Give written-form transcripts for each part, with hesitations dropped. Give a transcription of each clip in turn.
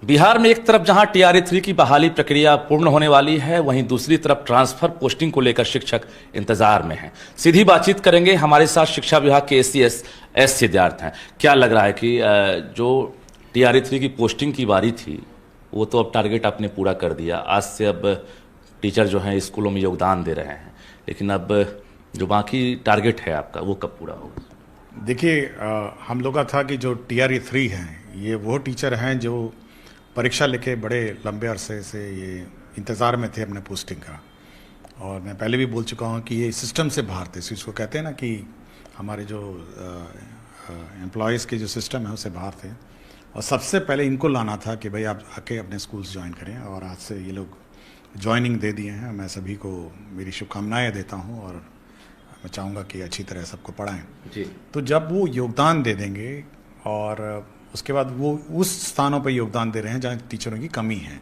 बिहार में एक तरफ जहां टीआरई 3 की बहाली प्रक्रिया पूर्ण होने वाली है, वहीं दूसरी तरफ ट्रांसफर पोस्टिंग को लेकर शिक्षक इंतजार में हैं। सीधी बातचीत करेंगे, हमारे साथ शिक्षा विभाग के एस सिद्धार्थ हैं। क्या लग रहा है कि जो टीआरई 3 की पोस्टिंग की बारी थी वो तो अब टारगेट आपने पूरा कर दिया, आज से अब टीचर जो हैं स्कूलों में योगदान दे रहे हैं, लेकिन अब जो बाकी टारगेट है आपका वो कब पूरा होगा? देखिए, हम लोग का था कि जो टीआरई 3 हैं ये वो टीचर हैं जो परीक्षा लिखे बड़े लंबे अरसे से ये इंतज़ार में थे अपने पोस्टिंग का। और मैं पहले भी बोल चुका हूँ कि ये सिस्टम से बाहर थे, इसको कहते हैं ना कि हमारे जो एम्प्लॉयज़ के जो सिस्टम है उससे बाहर थे। और सबसे पहले इनको लाना था कि भाई आप आके अपने स्कूल्स ज्वाइन करें, और आज से ये लोग ज्वाइनिंग दे दिए हैं। मैं सभी को मेरी शुभकामनाएँ देता हूँ और मैं चाहूँगा कि अच्छी तरह सबको पढ़ाएं जी। तो जब वो योगदान दे देंगे और उसके बाद वो उस स्थानों पर योगदान दे रहे हैं जहाँ टीचरों की कमी है,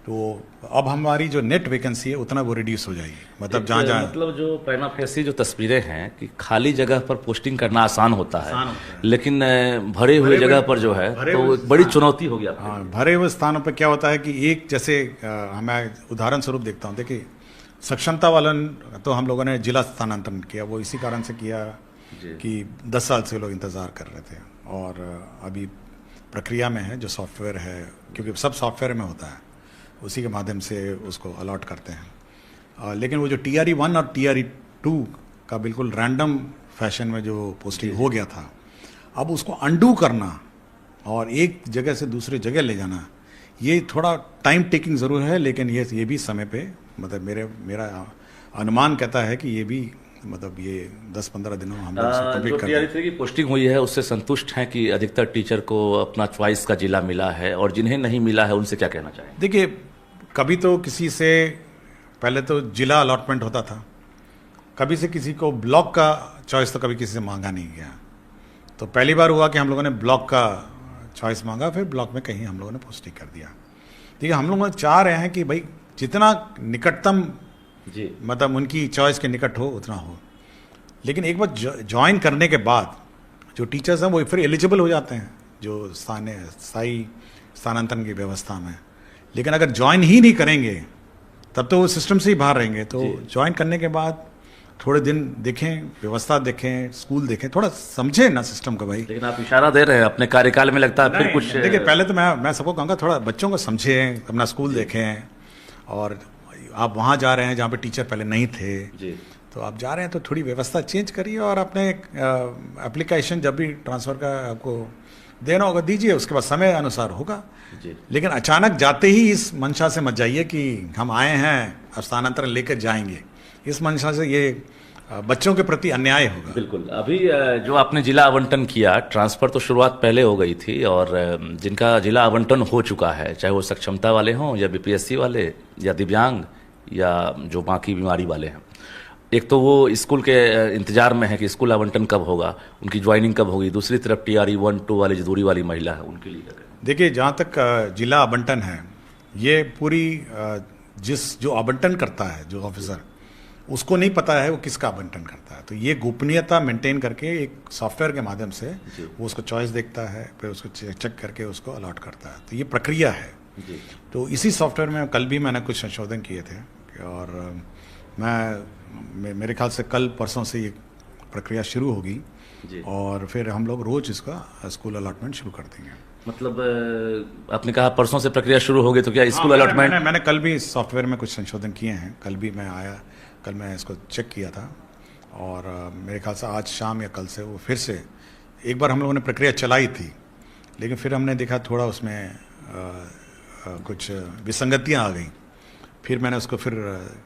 तो अब हमारी जो नेट वैकेंसी है उतना वो रिड्यूस हो जाएगी। मतलब जहाँ मतलब जो प्राइमा फेसी जो तस्वीरें हैं कि खाली जगह पर पोस्टिंग करना आसान होता है, लेकिन भरे हुए जगह पर जो है तो बड़ी चुनौती हो गया। हाँ, भरे हुए स्थानों पर क्या होता है कि एक जैसे मैं उदाहरण स्वरूप देखता हूँ। देखिए, सक्षमता वालन तो हम लोगों ने जिला स्थानांतरण किया, वो इसी कारण से किया कि 10 साल से लोग इंतज़ार कर रहे थे और अभी प्रक्रिया में है जो सॉफ्टवेयर है, क्योंकि सब सॉफ्टवेयर में होता है, उसी के माध्यम से उसको अलॉट करते हैं। लेकिन वो जो टीआरई 1 और टीआरई 2 का बिल्कुल रैंडम फैशन में जो पोस्टिंग हो गया था, अब उसको अंडू करना और एक जगह से दूसरी जगह ले जाना, ये थोड़ा टाइम टेकिंग ज़रूर है, लेकिन ये भी समय पे मतलब मेरा अनुमान कहता है कि ये भी मतलब ये 10-15 दिनों में हम लोग कंप्लीट कर टीआरई 3 की पोस्टिंग हुई है उससे संतुष्ट हैं कि अधिकतर टीचर को अपना चॉइस का जिला मिला है, और जिन्हें नहीं मिला है उनसे क्या कहना चाहेंगे? देखिए, कभी तो किसी से पहले तो जिला अलॉटमेंट होता था, कभी से किसी को ब्लॉक का चॉइस तो कभी किसी से मांगा नहीं गया। तो पहली बार हुआ कि हम लोगों ने ब्लॉक का चॉइस मांगा, फिर ब्लॉक में कहीं हम लोगों ने पोस्टिंग कर दिया। देखिए, हम लोग चाह रहे हैं कि भाई जितना निकटतम जी मतलब उनकी चॉइस के निकट हो उतना हो, लेकिन एक बार ज्वाइन करने के बाद जो टीचर्स हैं वो फिर एलिजिबल हो जाते हैं जो स्थायी स्थानांतरण की व्यवस्था में। लेकिन अगर ज्वाइन ही नहीं करेंगे तब तो वो सिस्टम से ही बाहर रहेंगे। तो ज्वाइन करने के बाद थोड़े दिन देखें, व्यवस्था देखें, स्कूल देखें, थोड़ा समझें ना सिस्टम को भाई। लेकिन आप इशारा दे रहे हैं अपने कार्यकाल में, लगता है फिर कुछ। देखिए, पहले तो मैं सबको कहूँगा थोड़ा बच्चों को समझें, अपना स्कूल देखें, और आप वहाँ जा रहे हैं जहाँ पे टीचर पहले नहीं थे जी, तो आप जा रहे हैं तो थोड़ी व्यवस्था चेंज करिए, और अपने एप्लीकेशन जब भी ट्रांसफ़र का आपको देना होगा दीजिए, उसके बाद समय अनुसार होगा जी। लेकिन अचानक जाते ही इस मंशा से मत जाइए कि हम आए हैं अब स्थानांतरण लेकर जाएंगे। इस मंशा से ये बच्चों के प्रति अन्याय होगा। बिल्कुल। अभी जो आपने जिला आवंटन किया, ट्रांसफ़र तो शुरुआत पहले हो गई थी, और जिनका जिला आवंटन हो चुका है, चाहे वो सक्षमता वाले हों या बीपीएससी वाले या दिव्यांग या जो बाकी बीमारी वाले हैं, एक तो वो स्कूल के इंतजार में है कि स्कूल आवंटन कब होगा, उनकी ज्वाइनिंग कब होगी। दूसरी तरफ टीआरई 1-2 वाली जो दूरी वाली महिला है उनके लिए क्या करें? देखिए, जहाँ तक जिला आवंटन है, ये पूरी जो आवंटन करता है जो ऑफिसर, उसको नहीं पता है वो किसका आवंटन करता है। तो ये गोपनीयता मेंटेन करके एक सॉफ्टवेयर के माध्यम से वो उसको चॉइस देखता है, फिर उसको चेक करके उसको अलॉट करता है। तो ये प्रक्रिया है जी। तो इसी सॉफ्टवेयर में कल भी मैंने कुछ संशोधन किए थे, और मेरे ख्याल से कल परसों से ये प्रक्रिया शुरू होगी, और फिर हम लोग रोज इसका स्कूल अलॉटमेंट शुरू कर देंगे। मतलब आपने कहा परसों से प्रक्रिया शुरू होगी, तो क्या स्कूल अलॉटमेंट? मैंने कल भी इस सॉफ्टवेयर में कुछ संशोधन किए हैं। कल भी मैं आया, कल मैं इसको चेक किया था, और मेरे ख्याल से आज शाम या कल से वो फिर से एक बार हम लोगों ने प्रक्रिया चलाई थी, लेकिन फिर हमने देखा थोड़ा उसमें कुछ विसंगतियाँ आ गई। फिर मैंने उसको फिर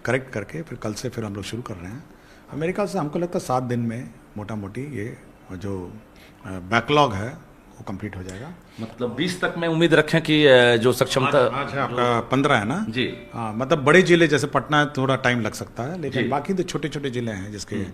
करेक्ट करके फिर कल से फिर हम लोग शुरू कर रहे हैं। और मेरे ख्याल से हमको लगता है 7 दिन में मोटा मोटी ये जो बैकलॉग है वो कंप्लीट हो जाएगा। मतलब 20 तक में उम्मीद रखें कि जो सक्षमता आज है आपका 15 है ना जी। हाँ, मतलब बड़े जिले जैसे पटना है थोड़ा टाइम लग सकता है, लेकिन बाकी तो छोटे छोटे जिले हैं जिसके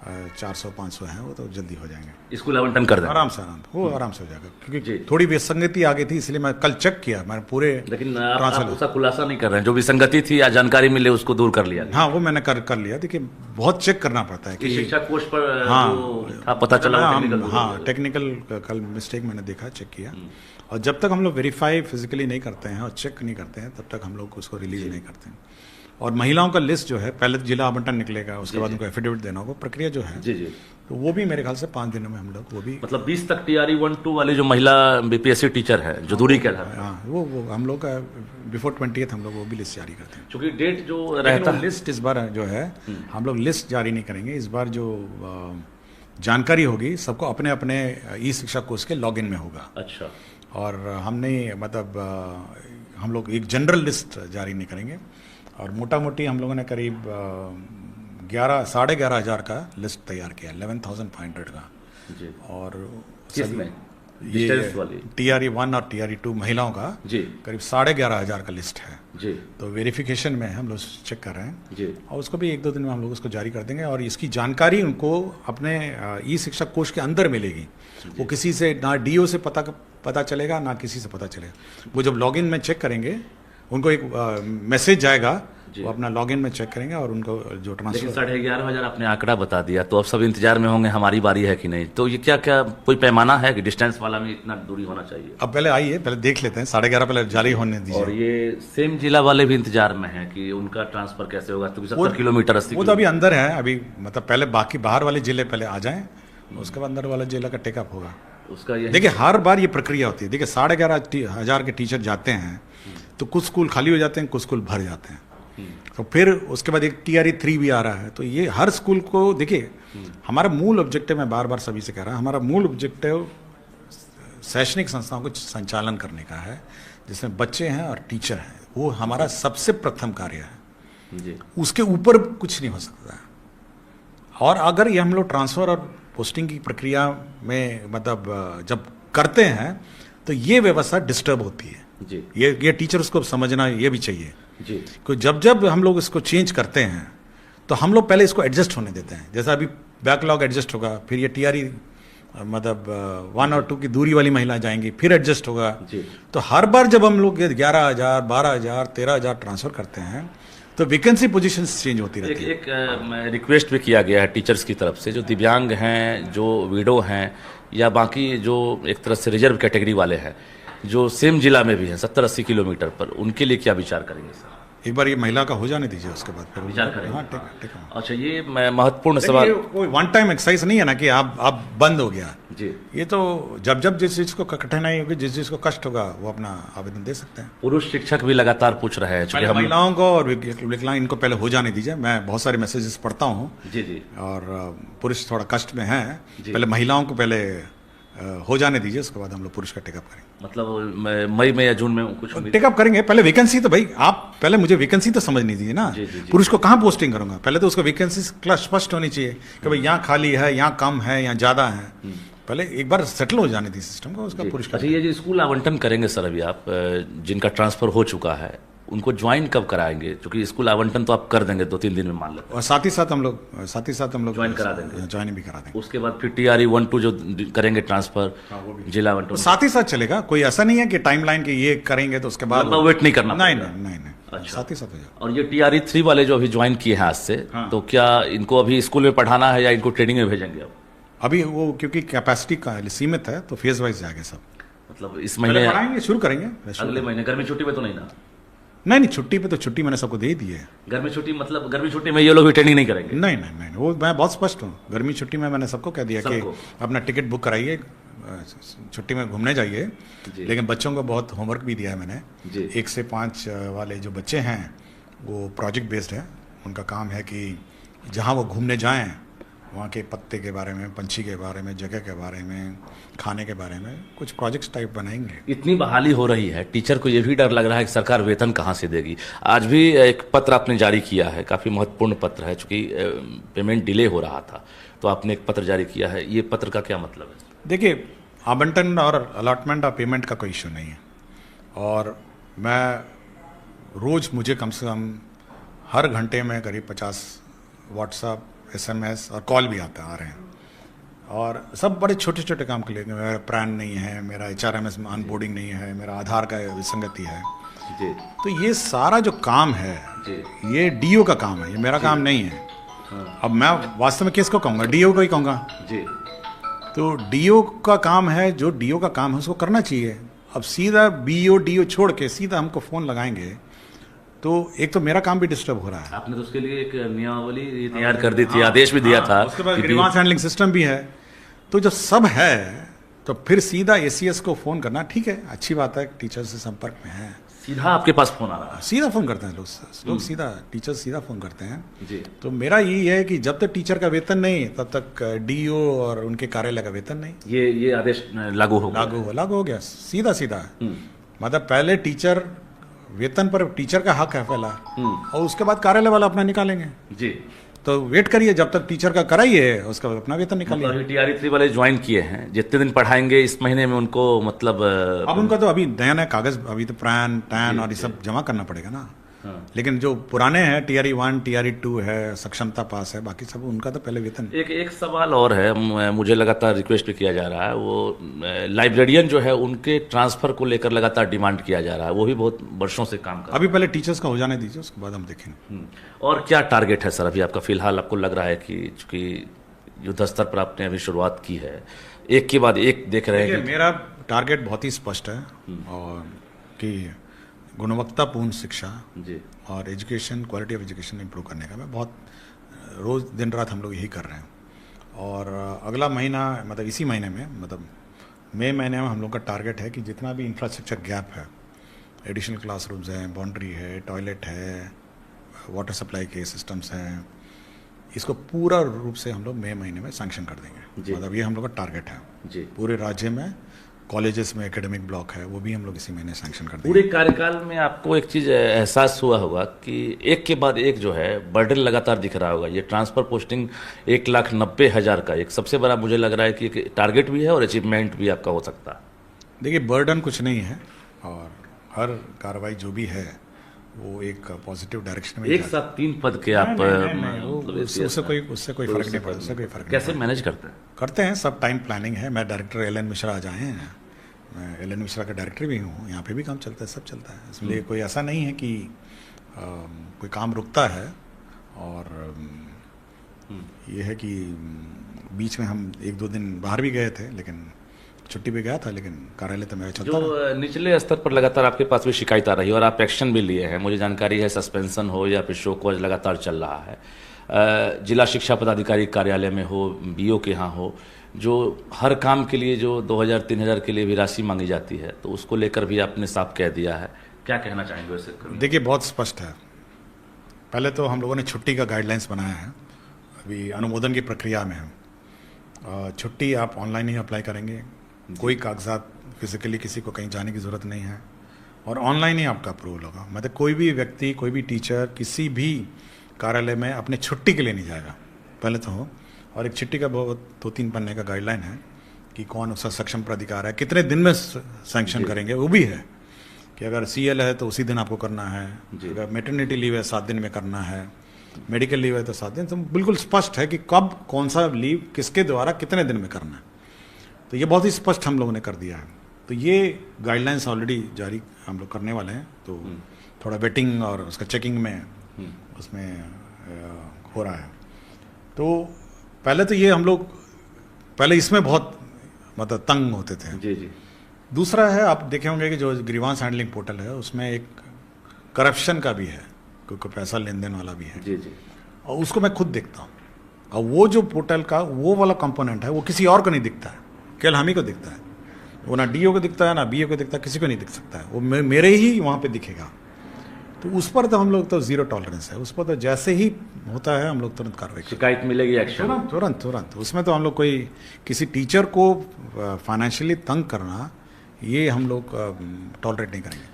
400-500 हैं, वो तो जल्दी हो जाएंगे। स्कूल आवंटन कर दें आराम से आराम से हो जाएगा, क्योंकि थोड़ी विसंगति आ गई थी, इसलिए मैं कल चेक किया, मैंने पूरे। लेकिन आप उसका खुलासा नहीं कर रहे हैं, जो विसंगति थी या जानकारी मिले उसको दूर कर लिया? हाँ, वो मैंने कर लिया। देखिए, बहुत चेक करना पड़ता है कि शिक्षा कोष पर हाँ पता चला। हाँ, टेक्निकल कल मिस्टेक मैंने देखा, चेक किया, और जब तक हम लोग वेरीफाई फिजिकली नहीं करते हैं और चेक नहीं करते हैं तब तक हम लोग उसको रिलीज नहीं करते हैं। और महिलाओं का लिस्ट जो है, पहले तो जिला आवंटन निकलेगा, उसके बाद उनको एफिडेविट देना होगा, प्रक्रिया जो है जी जी, तो वो भी मेरे ख्याल से 5 दिनों में हम लोग वो भी मतलब 20 तक TRE 1-2 वाले जो महिला BPSC टीचर है जो दूरी के आधार, हाँ वो हम लोग का बिफोर 20th हम लोग वो भी लिस्ट जारी करते हैं। क्योंकि डेट जो लेकिन रहता वो है लिस्ट इस बार जो है हम लोग लिस्ट जारी नहीं करेंगे। इस बार जो जानकारी होगी सबको अपने अपने ई शिक्षा कोर्स के लॉगिन में होगा। अच्छा, और हमने मतलब हम लोग एक जनरल लिस्ट जारी नहीं करेंगे। और मोटा मोटी हम लोगों ने करीब 11,500 का लिस्ट तैयार किया, 11,500 का। जी, और किसमें ये डिस्टेंस वाली TRE 1 और TRE 2 महिलाओं का जी करीब 11,500 का लिस्ट है। जी तो वेरिफिकेशन में हम लोग चेक कर रहे हैं जी, और उसको भी 1-2 दिन में हम लोग उसको जारी कर देंगे। और इसकी जानकारी उनको अपने ई शिक्षा कोष के अंदर मिलेगी। वो किसी से ना DO से पता चलेगा ना किसी से पता चलेगा। वो जब लॉगिन में चेक करेंगे उनको एक मैसेज जाएगा, वो अपना लॉगिन में चेक करेंगे और उनको जो लेकिन ट्रांसफर 11,500 आपने आंकड़ा बता दिया, तो अब सब इंतजार में होंगे हमारी बारी है कि नहीं। तो ये क्या क्या कोई पैमाना है कि डिस्टेंस वाला में इतना दूरी होना चाहिए? अब पहले आइए, पहले देख लेते हैं, 11:30 पहले जारी होने और दीजिए। ये सेम जिला वाले भी इंतजार में हैं कि उनका ट्रांसफर कैसे होगा, क्योंकि 70 किलोमीटर 80 वो तो अभी अंदर है, अभी मतलब पहले बाकी बाहर वाले जिले पहले आ जाएं, उसके बाद अंदर वाला जिला का टेकअप होगा। उसका ये देखिए हर बार ये प्रक्रिया होती है। देखिए 11,500 के टीचर जाते हैं तो कुछ स्कूल खाली हो जाते हैं, कुछ स्कूल भर जाते हैं। तो फिर उसके बाद एक TRE 3 भी आ रहा है। तो ये हर स्कूल को देखिए, हमारा मूल ऑब्जेक्टिव, मैं बार बार सभी से कह रहा हूँ, हमारा मूल ऑब्जेक्टिव शैक्षणिक संस्थाओं को संचालन करने का है, जिसमें बच्चे हैं और टीचर हैं। वो हमारा सबसे प्रथम कार्य है जी, उसके ऊपर कुछ नहीं हो सकता है। और अगर ये हम लोग ट्रांसफ़र और पोस्टिंग की प्रक्रिया में मतलब जब करते हैं तो ये व्यवस्था डिस्टर्ब होती है। जी ये टीचर्स को समझना ये भी चाहिए जी, कि जब हम लोग इसको चेंज करते हैं तो हम लोग पहले इसको एडजस्ट होने देते हैं। जैसा अभी बैकलॉग एडजस्ट होगा, फिर ये TRE मतलब 1 और 2 की दूरी वाली महिला जाएंगी, फिर एडजस्ट होगा। जी। तो हर बार जब हम लोग 11,000, 12,000, 13,000 ट्रांसफ़र करते हैं तो वैकेंसी पोजीशंस चेंज होती रहती है। एक रिक्वेस्ट भी किया गया है टीचर्स की तरफ से, जो दिव्यांग हैं, जो विडो हैं, या बाकी जो एक तरह से रिजर्व कैटेगरी वाले हैं, जो सेम जिला में भी हैं 70-80 किलोमीटर पर, उनके लिए क्या विचार करेंगे सर? एक बार ये महिला का हो जाने दीजिए, उसके बाद फिर विचार करेंगे। हाँ, ठीक है। अच्छा, ये महत्वपूर्ण देखिए, सवाल। ये कोई वन टाइम एक्सरसाइज नहीं है ना कि आप बंद हो गया। जी, ये तो जब जिस चीज़ को कठिनाई होगी, जिस चीज़ को कष्ट होगा, वो अपना आवेदन दे सकते हैं। पुरुष शिक्षक भी लगातार पूछ रहे हैं, चूंकि हम महिलाओं को और विकलांग इनको पहले हो जाने दीजिए। मैं बहुत सारे मैसेजेस पढ़ता हूँ जी जी और पुरुष थोड़ा कष्ट में हैं, पहले महिलाओं को पहले हो जाने दीजिए, उसके बाद हम लोग पुरुष का टेकअप करेंगे। मतलब मई में या जून में कुछ उम्मीद? टेकअप करेंगे। पहले वैकेंसी तो भाई आप पहले मुझे वैकेंसी तो समझने दीजिए ना। जी, जी, जी। पुरुष को कहाँ पोस्टिंग करूंगा? पहले तो उसको वैकेंसी स्पष्ट होनी चाहिए कि भाई यहाँ खाली है, यहाँ कम है, यहाँ ज़्यादा है। पहले एक बार सेटल हो जाने दीजिए सिस्टम को, उसका पुरुष का। अच्छा, ये जो स्कूल आवंटन करेंगे सर, अभी आप जिनका ट्रांसफर हो चुका है, उनको ज्वाइन कब कराएंगे? क्योंकि स्कूल आवंटन तो आप कर देंगे 2-3 दिन में मान लेते हैं, और साथ ही साथ हम लोग ज्वाइन करा देंगे, ज्वाइन भी करा देंगे। उसके बाद फिर TRE 1-2 जो करेंगे ट्रांसफर जिला आवंटन, तो साथ ही साथ चलेगा। कोई ऐसा नहीं है कि टाइमलाइन के ये करेंगे तो उसके बाद मतलब वेट नहीं करना नहीं पड़ेगा। नहीं, अच्छा। साथ ही साथ हो जाएगा। और ये TRE 3 वाले जो अभी ज्वाइन किए हैं आज से, तो क्या इनको अभी स्कूल में पढ़ाना है या इनको ट्रेनिंग में भेजेंगे? अब अभी वो क्योंकि कैपेसिटी का सीमित है तो फेज वाइज जाएंगे सब। मतलब इस पहले महीने, पढ़ाएंगे, शुरू करेंगे अगले महीने गर्मी छुट्टी में तो नहीं ना? नहीं, छुट्टी पे तो छुट्टी मैंने सबको दे दी है। गर्मी छुट्टी मतलब गर्मी छुट्टी में ये लोग भी ट्रेनिंग नहीं करेंगे? नहीं, वो मैं बहुत स्पष्ट हूँ। गर्मी छुट्टी में मैंने सबको कह दिया कि अपना टिकट बुक कराइए, छुट्टी में घूमने जाइए। लेकिन बच्चों को बहुत होमवर्क भी दिया है मैंने। 1 से 5 वाले जो बच्चे हैं वो प्रोजेक्ट बेस्ड है। उनका काम है कि जहाँ वो घूमने जाएं वहाँ के पत्ते के बारे में, पंछी के बारे में, जगह के बारे में, खाने के बारे में कुछ प्रोजेक्ट्स टाइप बनाएंगे। इतनी बहाली हो रही है, टीचर को ये भी डर लग रहा है कि सरकार वेतन कहाँ से देगी। आज भी एक पत्र आपने जारी किया है, काफ़ी महत्वपूर्ण पत्र है, चूँकि पेमेंट डिले हो रहा था, तो आपने एक पत्र जारी किया है। ये पत्र का क्या मतलब है? देखिए, आवंटन और अलॉटमेंट और पेमेंट का कोई इशू नहीं है। और रोज़ मुझे कम से कम हर घंटे में करीब 50 व्हाट्सएप, SMS और कॉल भी आ रहे हैं। और सब बड़े छोटे छोटे काम के लिए, मेरा पैन नहीं है, मेरा HRMS में अनबोर्डिंग नहीं है, मेरा आधार का विसंगति है। जी, तो ये सारा जो काम है ये DO का काम है, ये मेरा काम नहीं है। अब मैं वास्तव में किसको कहूँगा? DO को ही कहूँगा। जी, तो DO का काम है, जो DO का काम है उसको करना चाहिए। अब सीधा बीओ डीओ छोड़ के सीधा हमको फ़ोन लगाएंगे, तो एक तो मेरा काम भी डिस्टर्ब हो रहा है। आपने तो उसके लिए एक नियमावली तैयार कर दी थी, आदेश भी दिया था। उसके बाद ग्रीवांस हैंडलिंग सिस्टम भी है। तो जब सब है तो फिर सीधा एसीएस को फ़ोन करना ठीक है, अच्छी बात है, टीचर से संपर्क में है, सीधा आपके पास फोन आ रहा सीधा फ़ोन करते हैं लोग सीधा टीचर सीधा फ़ोन करते हैं। है जी। तो मेरा यही है कि जब तक टीचर का वेतन नहीं तब तक डीओ और उनके कार्यालय का वेतन नहीं। ये आदेश लागू हो गया। लागू हो गया सीधा सीधा। मतलब पहले टीचर वेतन पर टीचर का हक है पहला, और उसके बाद कार्यालय वाला अपना निकालेंगे। जी। तो वेट करिए जब तक टीचर का कराइए, उसका अपना वेतन निकालिए। मतलब टीआरई 3 वाले ज्वाइन किए हैं, जितने दिन पढ़ाएंगे इस महीने में उनको मतलब अब उनका तो अभी नया नया कागज, अभी तो प्रैन टैन और ये सब जमा करना पड़ेगा ना। लेकिन जो पुराने हैं टीआरई 1 टीआरई 2 है, सक्षमता पास है, बाकी सब उनका तो पहले वेतन। एक सवाल और है, मुझे लगातार रिक्वेस्ट भी किया जा रहा है, वो लाइब्रेरियन जो है उनके ट्रांसफर को लेकर लगातार डिमांड किया जा रहा है, वो भी बहुत वर्षों से काम कर। अभी पहले टीचर्स का हो जाने दीजिए, उसके बाद हम देखेंगे। और क्या टारगेट है सर अभी आपका? फिलहाल आपको लग रहा है कि चूंकि युद्ध स्तर पर आपने अभी शुरुआत की है, एक के बाद एक देख रहे हैं। मेरा टारगेट बहुत ही स्पष्ट है, और कि गुणवत्तापूर्ण शिक्षा जी और education, quality of education improve करने का मैं बहुत रोज़ दिन रात हम लोग यही कर रहे हैं। और अगला महीना मतलब इसी महीने में, मतलब मई महीने में हम लोग का टारगेट है कि जितना भी इंफ्रास्ट्रक्चर गैप है, एडिशनल क्लासरूम्स हैं, बाउंड्री है, टॉयलेट है, वाटर सप्लाई के सिस्टम्स हैं, इसको पूरा रूप से हम लोग मई महीने में सैंक्शन कर देंगे। मतलब ये हम लोग का टारगेट है जी। पूरे राज्य में कॉलेजेस में एकेडमिक ब्लॉक है, वो भी हम लोग इसी महीने सैंक्शन कर देंगे। पूरे कार्यकाल में आपको एक चीज़ एहसास हुआ होगा कि एक के बाद एक जो है बर्डन लगातार दिख रहा होगा। ये ट्रांसफर पोस्टिंग 1,90,000 का एक सबसे बड़ा मुझे लग रहा है कि एक टारगेट भी है और अचीवमेंट भी आपका हो सकता है। देखिए बर्डन कुछ नहीं है, और हर कार्रवाई जो भी है वो एक पॉजिटिव डायरेक्शन में एक साथ 3 पद के आप उससे कोई फर्क नहीं पड़ता, उससे कोई फर्क कैसे मैनेज करते हैं? करते हैं, सब टाइम प्लानिंग है। मैं डायरेक्टर एल.एन. मिश्रा आज आए हैं, मैं एल.एन. मिश्रा का डायरेक्टर भी हूँ, यहाँ पे भी काम चलता है, सब चलता है। इसलिए कोई ऐसा नहीं है कि कोई काम रुकता है। और ये है कि बीच में हम 1-2 दिन बाहर भी गए थे, लेकिन छुट्टी पे गया था, लेकिन कार्यालय तो मेरा चलता रहा। जो निचले स्तर पर लगातार आपके पास भी शिकायत आ रही है और आप एक्शन भी लिए हैं, मुझे जानकारी है सस्पेंशन हो या फिर शो कॉज लगातार चल रहा है। जिला शिक्षा पदाधिकारी कार्यालय में हो, बीओ के यहाँ हो, जो हर काम के लिए जो 2,000-3,000 के लिए भी राशि मांगी जाती है, तो उसको लेकर भी आपने साफ कह दिया है। क्या कहना चाहेंगे वैसे? देखिए बहुत स्पष्ट है। पहले तो हम लोगों ने छुट्टी का गाइडलाइंस बनाया है, अभी अनुमोदन की प्रक्रिया में है। छुट्टी आप ऑनलाइन ही अप्लाई करेंगे, कोई कागजात फिजिकली किसी को कहीं जाने की ज़रूरत नहीं है, और ऑनलाइन ही आपका अप्रूवल होगा। मतलब कोई भी व्यक्ति, कोई भी टीचर किसी भी कार्यालय में अपने छुट्टी के लिए नहीं जाएगा, पहले तो हो। और एक छुट्टी का 2-3 पन्ने का गाइडलाइन है कि कौन उसका सक्षम प्राधिकार है, कितने दिन में सैंक्शन करेंगे, वो भी है कि अगर CL है तो उसी दिन आपको करना है, अगर मैटरनिटी लीव है 7 दिन में करना है, मेडिकल लीव है तो 7 दिन। तो बिल्कुल स्पष्ट है कि कब कौन सा लीव किसके द्वारा कितने दिन में करना है। तो ये बहुत ही स्पष्ट हम लोगों ने कर दिया है। तो ये गाइडलाइंस ऑलरेडी जारी हम लोग करने वाले हैं, तो थोड़ा वेटिंग और उसका चेकिंग में उसमें हो रहा है। तो पहले तो ये हम लोग पहले इसमें बहुत मतलब तंग होते थे। जी जी। दूसरा है, आप देखे होंगे कि जो ग्रीवांस हैंडलिंग पोर्टल है उसमें एक करप्शन का भी है, क्योंकि पैसा लेन देन वाला भी है। जी जी। और उसको मैं खुद देखता हूँ, और वो जो पोर्टल का वो वाला कंपोनेंट है वो किसी और को नहीं दिखता है, केवल हम ही को दिखता है। वो ना डीओ को दिखता है, ना बीओ को दिखता है, किसी को नहीं दिख सकता है, वो मेरे ही वहाँ पे दिखेगा। तो उस पर तो हम लोग तो जीरो टॉलरेंस है, उस पर तो जैसे ही होता है हम लोग तुरंत कार्रवाई शिकायत मिलेगी एक्शन तुरंत। उसमें तो हम लोग कोई किसी टीचर को फाइनेंशियली तंग करना, ये हम लोग टॉलरेट नहीं करेंगे।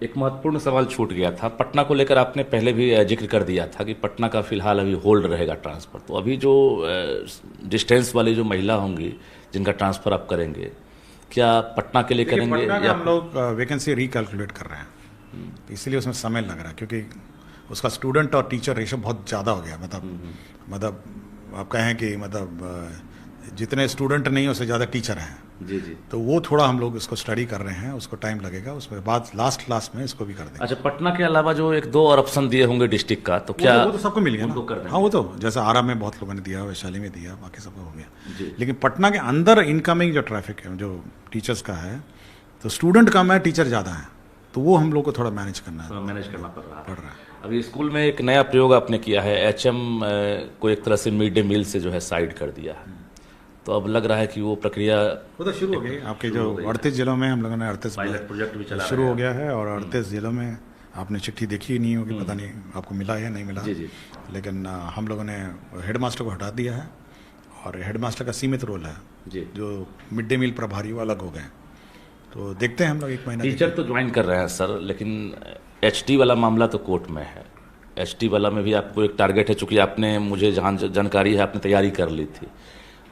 एक महत्वपूर्ण सवाल छूट गया था, पटना को लेकर आपने पहले भी जिक्र कर दिया था कि पटना का फिलहाल अभी होल्ड रहेगा ट्रांसफर। तो अभी जो डिस्टेंस वाली जो महिला होंगी जिनका ट्रांसफर आप करेंगे, क्या पटना के लिए करेंगे या हम लोग वैकेंसी रिकैलकुलेट कर रहे हैं, तो इसलिए उसमें समय लग रहा है, क्योंकि उसका स्टूडेंट और टीचर रेशो बहुत ज़्यादा हो गया। मतलब आप कहें कि मतलब जितने स्टूडेंट नहीं उससे ज़्यादा टीचर हैं। जी जी। तो वो थोड़ा हम लोग इसको स्टडी कर रहे हैं, उसको टाइम लगेगा, उसके बाद लास्ट क्लास में इसको भी कर देंगे। अच्छा, पटना के अलावा जो 1-2 और ऑप्शन दिए होंगे डिस्ट्रिक्ट का, तो क्या वो तो सबको मिल गया उनको कर ना? देंगे? हाँ, वो तो जैसे आरा में बहुत लोगों ने दिया, वैशाली में दिया, बाकी सबको हो गया। लेकिन पटना के अंदर इनकमिंग जो ट्रैफिक है जो टीचर्स का है, तो स्टूडेंट कम है, टीचर ज़्यादा है, तो वो हम लोग को थोड़ा मैनेज करना है, मैनेज करना पड़ रहा है। पड़ रहा है। अभी स्कूल में एक नया प्रयोग आपने किया है, एचएम को एक तरह से मिड डे मील से जो है साइड कर दिया है, तो अब लग रहा है कि वो प्रक्रिया वो तो शुरू हो गई। आपके जो 38 जिलों में हम लोगों ने 38 पायलट प्रोजेक्ट भी चला शुरू हो गया है, और 38 जिलों में आपने चिट्ठी देखी ही नहीं होगी, पता नहीं आपको मिला है या नहीं मिला। जी जी। लेकिन हम लोगों ने हेडमास्टर को हटा दिया है, और हेडमास्टर का सीमित रोल है, जी। जो मिड डे मील प्रभारी वो अलग हो गए। तो देखते हैं हम लोग 1 महीना। टीचर तो ज्वाइन कर रहे हैं सर, लेकिन एचटी वाला मामला तो कोर्ट में है। एचटी वाला में भी आपको एक टारगेट है, चूंकि आपने, मुझे जहाँ जानकारी है, आपने तैयारी कर ली थी,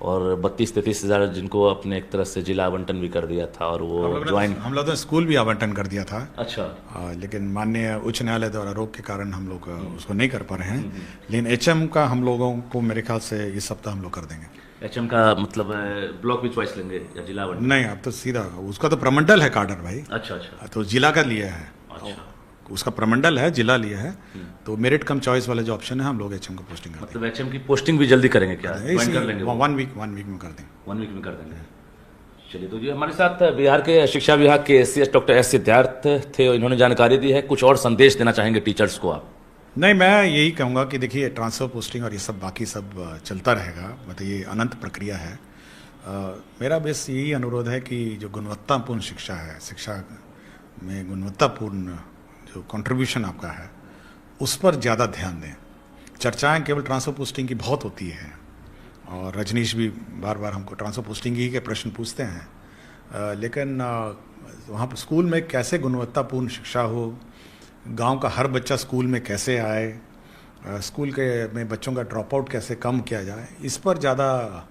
और 32-33 हज़ार जिनको अपने एक तरह से जिला आवंटन भी कर दिया था, और वो ज्वाइन, हम लोग तो स्कूल भी आवंटन कर दिया था। अच्छा। लेकिन माननीय उच्च न्यायालय द्वारा रोक के कारण हम लोग उसको नहीं कर पा रहे हैं। लेकिन एचएम का हम लोगों को मेरे ख्याल से इस सप्ताह हम लोग कर देंगे। एचएम का मतलब ब्लॉक भी चॉइस लेंगे या जिला आवंटन? नहीं, अब तो सीधा उसका तो प्रमंडल है कार्डर भाई। अच्छा अच्छा। तो जिला का लिया है, अच्छा। उसका प्रमंडल है, जिला लिया है, तो मेरिट कम चॉइस वाले जो ऑप्शन है हम लोग एचएम को पोस्टिंग कर मतलब एचएम की पोस्टिंग भी जल्दी करेंगे क्या? ज्वाइन कर लेंगे? 1 वीक में कर देंगे। 1 वीक में कर देंगे। चलिए, तो जी हमारे साथ बिहार के शिक्षा विभाग के एसीएस डॉक्टर एस सिद्धार्थ थे, इन्होंने जानकारी दी है। कुछ और संदेश देना चाहेंगे टीचर्स को आप? नहीं, मैं यही कहूँगा कि देखिए, ट्रांसफ़र पोस्टिंग और ये सब बाकी सब चलता रहेगा, मतलब ये अनंत प्रक्रिया है। मेरा बस यही अनुरोध है कि जो गुणवत्तापूर्ण शिक्षा है, शिक्षा में गुणवत्तापूर्ण जो कंट्रीब्यूशन आपका है, उस पर ज़्यादा ध्यान दें। चर्चाएं केवल ट्रांसफ़र पोस्टिंग की बहुत होती है, और रजनीश भी बार बार हमको ट्रांसफ़र पोस्टिंग ही के प्रश्न पूछते हैं, लेकिन वहाँ पर स्कूल में कैसे गुणवत्तापूर्ण शिक्षा हो, गांव का हर बच्चा स्कूल में कैसे आए, स्कूल के में बच्चों का ड्रॉप आउट कैसे कम किया जाए, इस पर ज़्यादा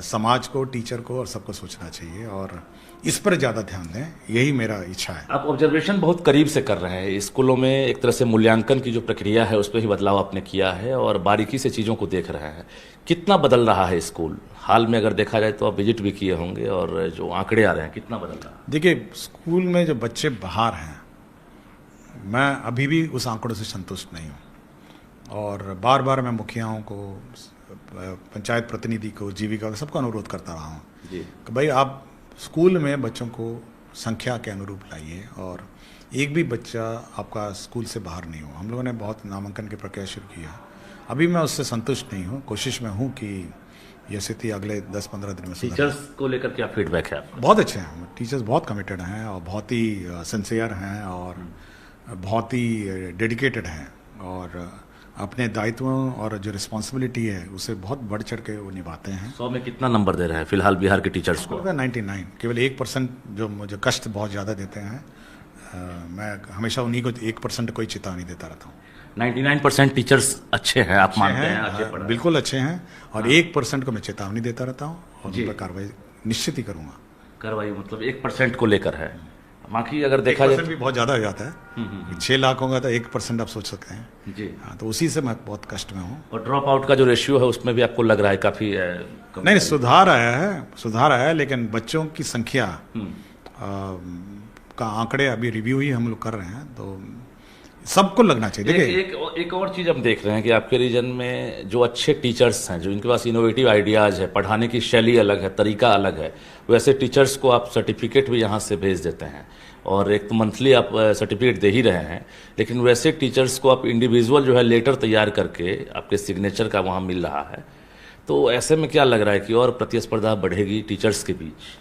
समाज को, टीचर को और सबको सोचना चाहिए, और इस पर ज़्यादा ध्यान दें, यही मेरा इच्छा है। आप ऑब्जर्वेशन बहुत करीब से कर रहे हैं स्कूलों में, एक तरह से मूल्यांकन की जो प्रक्रिया है उस पर ही बदलाव आपने किया है, और बारीकी से चीज़ों को देख रहे हैं। कितना बदल रहा है स्कूल हाल में? अगर देखा जाए तो आप विजिट भी किए होंगे, और जो आंकड़े आ रहे हैं, कितना बदल रहा है? देखिए, स्कूल में जो बच्चे बाहर हैं, मैं अभी भी उस आंकड़ों से संतुष्ट नहीं हूँ, और बार बार मैं मुखियाओं को, पंचायत प्रतिनिधि को, जीविका को, सबको अनुरोध करता रहा हूँ कि भाई आप स्कूल में बच्चों को संख्या के अनुरूप लाइए, और एक भी बच्चा आपका स्कूल से बाहर नहीं हो। हम लोगों ने बहुत नामांकन की प्रक्रिया शुरू की है, अभी मैं उससे संतुष्ट नहीं हूँ। कोशिश में हूँ कि ये स्थिति अगले 10-15 दिन में सुधरे। टीचर्स को लेकर क्या फीडबैक है आपका? बहुत अच्छे हैं टीचर्स, बहुत कमिटेड हैं, और बहुत ही सिंसियर हैं, और बहुत ही डेडिकेटेड हैं, और अपने दायित्वों और जो रिस्पॉन्सिबिलिटी है उसे बहुत बढ़ चढ़ के वो निभाते हैं। 100 में कितना नंबर दे रहे हैं फिलहाल बिहार के टीचर्स को? 99। केवल 1% जो मुझे कष्ट बहुत ज़्यादा देते हैं, मैं हमेशा उन्हीं को 1% कोई चेतावनी देता रहता हूँ। 99% टीचर्स अच्छे हैं, आप मानते हैं? अच्छे पढ़ रहे हैं? बिल्कुल अच्छे हैं, और 1% को मैं चेतावनी देता रहता हूँ, और उन पर कार्रवाई निश्चित ही करूँगा। कार्रवाई मतलब 1% को लेकर है, बाकी अगर देखा जाए भी बहुत ज़्यादा हो जाता है। 6 लाख होगा तो 1% आप सोच सकते हैं जी। हाँ, तो उसी से मैं बहुत कष्ट में हूँ। और ड्रॉप आउट का जो रेशियो है उसमें भी आपको लग रहा है काफ़ी नहीं, सुधार आया है, लेकिन बच्चों की संख्या का आंकड़े अभी रिव्यू ही हम लोग कर रहे हैं, तो सबको लगना चाहिए। देखिए, एक और चीज़ हम देख रहे हैं कि आपके रीजन में जो अच्छे टीचर्स हैं, जो इनके पास इनोवेटिव आइडियाज़ है, पढ़ाने की शैली अलग है, तरीका अलग है, वैसे टीचर्स को आप सर्टिफिकेट भी यहाँ से भेज देते हैं, और एक तो मंथली आप सर्टिफिकेट दे ही रहे हैं, लेकिन वैसे टीचर्स को आप इंडिविजुअल जो है लेटर तैयार करके आपके सिग्नेचर का वहाँ मिल रहा है। तो ऐसे में क्या लग रहा है कि और प्रतिस्पर्धा बढ़ेगी टीचर्स के बीच?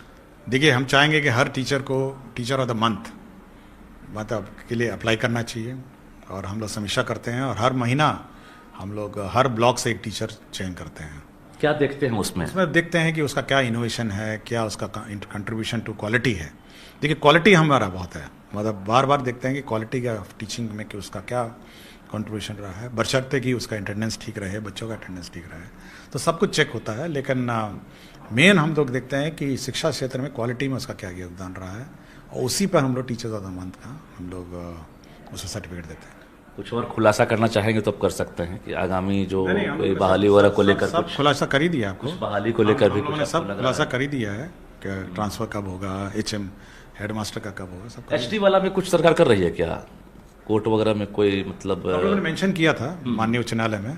देखिए, हम चाहेंगे कि हर टीचर को टीचर ऑफ द मंथ मतलब के लिए अप्लाई करना चाहिए, और हम लोग समीक्षा करते हैं, और हर महीना हम लोग हर ब्लॉक से एक टीचर चयन करते हैं। क्या देखते हैं उसमें? देखते हैं कि उसका क्या इनोवेशन है, क्या उसका कंट्रीब्यूशन टू क्वालिटी है। देखिए, क्वालिटी हमारा बहुत है, मतलब बार बार देखते हैं कि क्वालिटी का टीचिंग में कि उसका क्या कंट्रीब्यूशन रहा है, बशर्ते कि उसका अटेंडेंस ठीक रहे, बच्चों का अटेंडेंस ठीक रहे, तो सब कुछ चेक होता है। लेकिन मेन हम लोग देखते हैं कि शिक्षा क्षेत्र में क्वालिटी में उसका क्या योगदान रहा है, और उसी पर हम लोग टीचर्स ऑफ द मंथ का हम लोग उसे सर्टिफिकेट देते हैं। कुछ और खुलासा करना चाहेंगे तो आप कर सकते हैं कि आगामी जो बहाली वगैरह को लेकर सब खुलासा कर ही दिया आपको, बहाली को लेकर भी कुछ सब खुलासा कर ही दिया है कि ट्रांसफर कब होगा, एचएम हेडमास्टर का कब होगा, सब। एचटी वाला में कुछ सरकार कर रही है क्या? कोर्ट वगैरह में कोई मतलब हम लोगों ने मेंशन किया था माननीय उच्च न्यायालय में,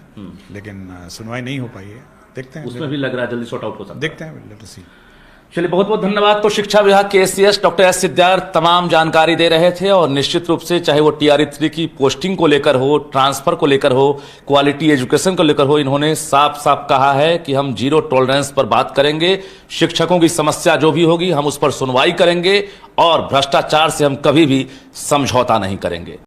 लेकिन सुनवाई नहीं हो पाई है। देखते हैं, उसमें भी लग रहा है जल्दी सॉर्ट आउट हो सकता है। देखते हैं, लेट अस सी। चलिए, बहुत बहुत धन्यवाद। तो शिक्षा विभाग के एससीएस डॉक्टर एस सिद्धार्थ तमाम जानकारी दे रहे थे और निश्चित रूप से चाहे वो टीआरई 3 की पोस्टिंग को लेकर हो, ट्रांसफर को लेकर हो, क्वालिटी एजुकेशन को लेकर हो, इन्होंने साफ साफ कहा है कि हम जीरो टॉलरेंस पर बात करेंगे। शिक्षकों की समस्या जो भी होगी हम उस पर सुनवाई करेंगे और भ्रष्टाचार से हम कभी भी समझौता नहीं करेंगे।